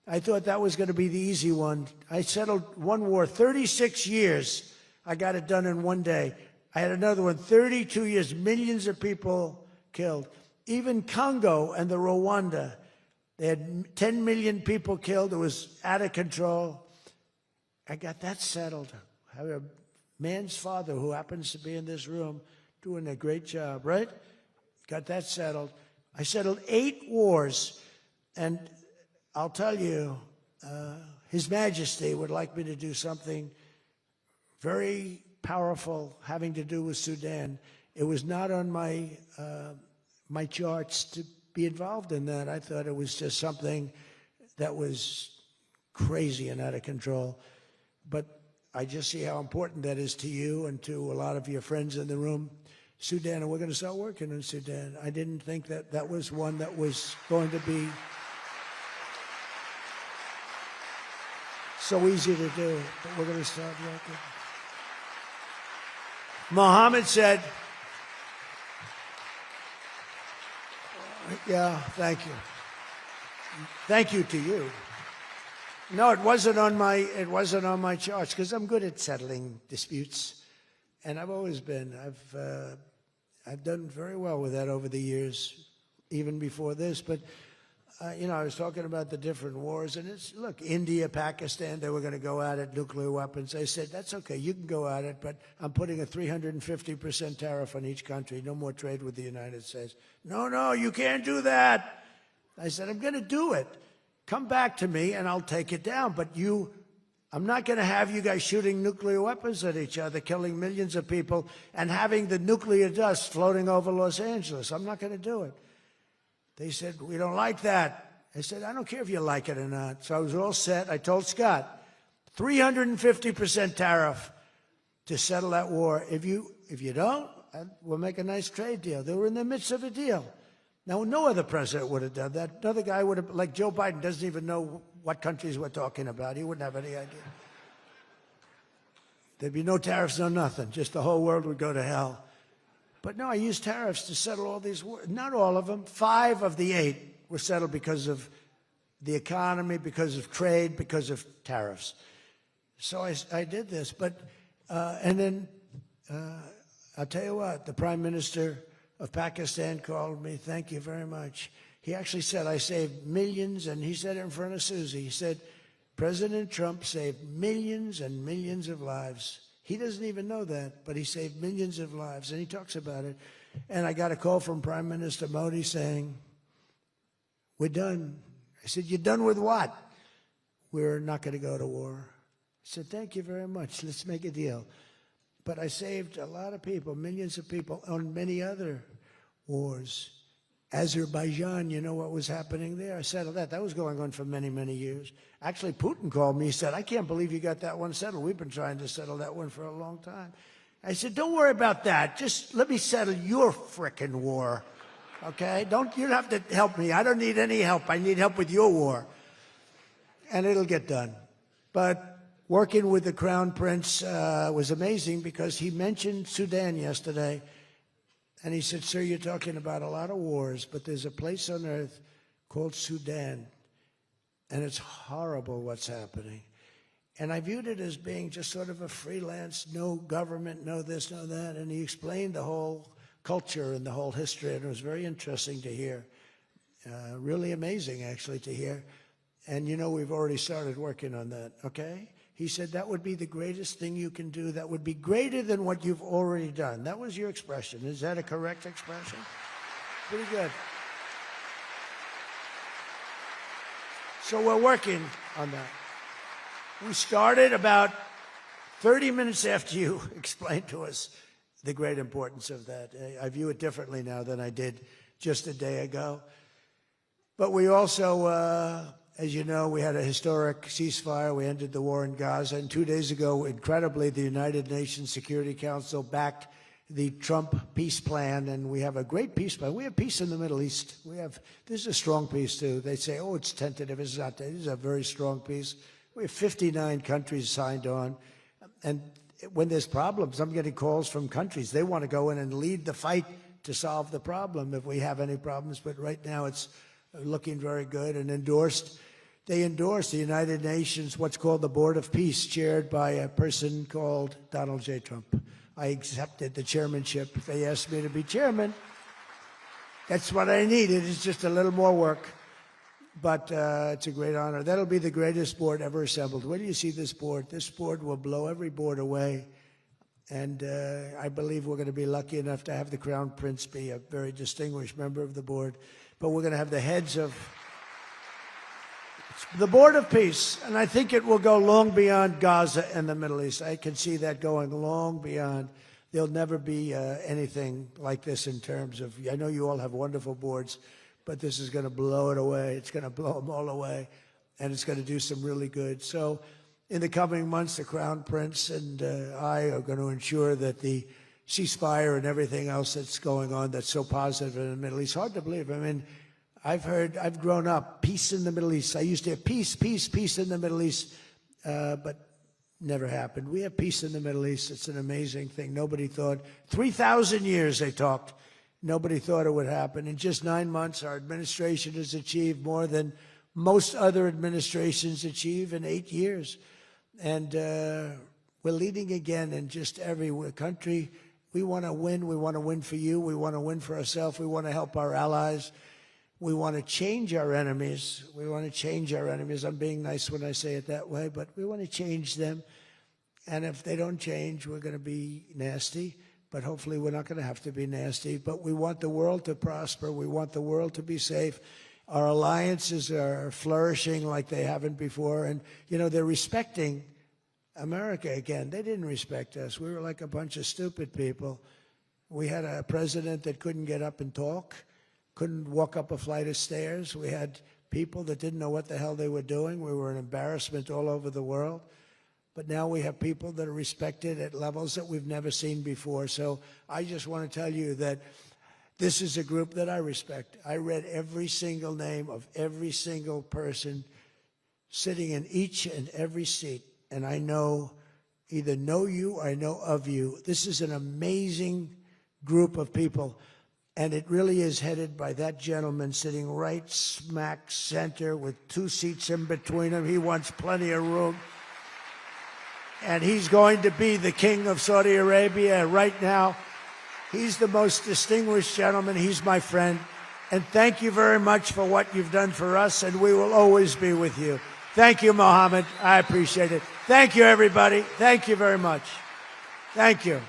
I thought that was going to be the easy one. I settled one war, 36 years. I got it done in one day. I had another one, 32 years, millions of people killed. Even Congo and the Rwanda, they had 10 million people killed. It was out of control. I got that settled. I have a man's father who happens to be in this room doing a great job, right? Got that settled. I settled 8 wars, and I'll tell you, His Majesty would like me to do something very powerful having to do with Sudan. It was not on my my charts to be involved in that. I thought it was just something that was crazy and out of control. But I just see how important that is to you and to a lot of your friends in the room. Sudan, and we're going to start working in Sudan. I didn't think that that was one that was going to be so easy to do, but we're going to start working. Mohammed said, yeah, thank you. Thank you to you. No, it wasn't on my charts because I'm good at settling disputes, and I've always been. I've done very well with that over the years, even before this. But you know, I was talking about the different wars, and it's look, India, Pakistan, they were going to go at it, nuclear weapons. I said that's okay, you can go at it, but I'm putting a 350% tariff on each country. No more trade with the United States. No, you can't do that. I said I'm going to do it. Come back to me and I'll take it down. But I'm not going to have you guys shooting nuclear weapons at each other, killing millions of people, and having the nuclear dust floating over Los Angeles. I'm not going to do it. They said, we don't like that. I said, I don't care if you like it or not. So I was all set. I told Scott, 350% tariff to settle that war. If you don't, we'll make a nice trade deal. They were in the midst of a deal. Now, no other president would have done that. Another guy would have, like Joe Biden, doesn't even know what countries we're talking about. He wouldn't have any idea. There'd be no tariffs, no nothing. Just the whole world would go to hell. But no, I used tariffs to settle all these wars. Not all of them. 5 of the 8 were settled because of the economy, because of trade, because of tariffs. So I did this. But, and then I'll tell you what, the Prime Minister of Pakistan called me. Thank you very much. He actually said, I saved millions, and he said it in front of Susie. He said, President Trump saved millions and millions of lives. He doesn't even know that, but he saved millions of lives, and he talks about it. And I got a call from Prime Minister Modi saying, we're done. I said, you're done with what? We're not going to go to war. I said, thank you very much. Let's make a deal. But I saved a lot of people, millions of people, on many other wars. Azerbaijan, you know what was happening there? I settled that. That was going on for many, many years. Actually, Putin called me. He said, I can't believe you got that one settled. We've been trying to settle that one for a long time. I said, don't worry about that. Just let me settle your frickin' war, okay? You don't have to help me. I don't need any help. I need help with your war. And it'll get done. But working with the Crown Prince was amazing because he mentioned Sudan yesterday. And he said, sir, you're talking about a lot of wars, but there's a place on earth called Sudan. And it's horrible what's happening. And I viewed it as being just sort of a freelance, no government, no this, no that. And he explained the whole culture and the whole history. And it was very interesting to hear. Really amazing, actually, to hear. And, you know, we've already started working on that, okay? He said that would be the greatest thing you can do. That would be greater than what you've already done. That was your expression. Is that a correct expression? Pretty good. So we're working on that. We started about 30 minutes after you explained to us the great importance of that. I view it differently now than I did just a day ago. But we also, as you know, we had a historic ceasefire. We ended the war in Gaza. And 2 days ago, incredibly, the United Nations Security Council backed the Trump peace plan, and we have a great peace plan. We have peace in the Middle East. This is a strong peace, too. They say, oh, it's tentative. It's not. This is a very strong peace. We have 59 countries signed on. And when there's problems, I'm getting calls from countries. They want to go in and lead the fight to solve the problem if we have any problems. But right now it's looking very good and endorsed. They endorsed the United Nations, what's called the Board of Peace, chaired by a person called Donald J. Trump. I accepted the chairmanship. They asked me to be chairman. That's what I needed. It's just a little more work. But it's a great honor. That'll be the greatest board ever assembled. Where do you see this board? This board will blow every board away. And I believe we're going to be lucky enough to have the Crown Prince be a very distinguished member of the board. But we're going to have the heads of the Board of Peace. And I think it will go long beyond Gaza and the Middle East. I can see that going long beyond. There'll never be anything like this in terms of, I know you all have wonderful boards, but this is going to blow it away. It's going to blow them all away, and it's going to do some really good. So in the coming months, the Crown Prince and I are going to ensure that the ceasefire and everything else that's going on that's so positive in the Middle East, hard to believe. I mean, I've grown up, peace in the Middle East. I used to have peace, peace, peace in the Middle East, but never happened. We have peace in the Middle East. It's an amazing thing. Nobody thought, 3,000 years they talked. Nobody thought it would happen. In just 9 months, our administration has achieved more than most other administrations achieve in 8 years. And we're leading again in just every country. We want to win. We want to win for you. We want to win for ourselves. We want to help our allies. We want to change our enemies. We want to change our enemies. I'm being nice when I say it that way, but we want to change them. And if they don't change, we're going to be nasty. But hopefully we're not going to have to be nasty. But we want the world to prosper. We want the world to be safe. Our alliances are flourishing like they haven't before. And, you know, they're respecting America again. They didn't respect us. We were like a bunch of stupid people. We had a president that couldn't get up and talk, couldn't walk up a flight of stairs. We had people that didn't know what the hell they were doing. We were an embarrassment all over the world. But now we have people that are respected at levels that we've never seen before. So I just want to tell you that this is a group that I respect. I read every single name of every single person sitting in each and every seat. And I either know you or I know of you. This is an amazing group of people. And it really is headed by that gentleman sitting right smack center with 2 seats in between him. He wants plenty of room. And he's going to be the king of Saudi Arabia right now. He's the most distinguished gentleman. He's my friend. And thank you very much for what you've done for us, and we will always be with you. Thank you, Mohammed. I appreciate it. Thank you, everybody. Thank you very much. Thank you.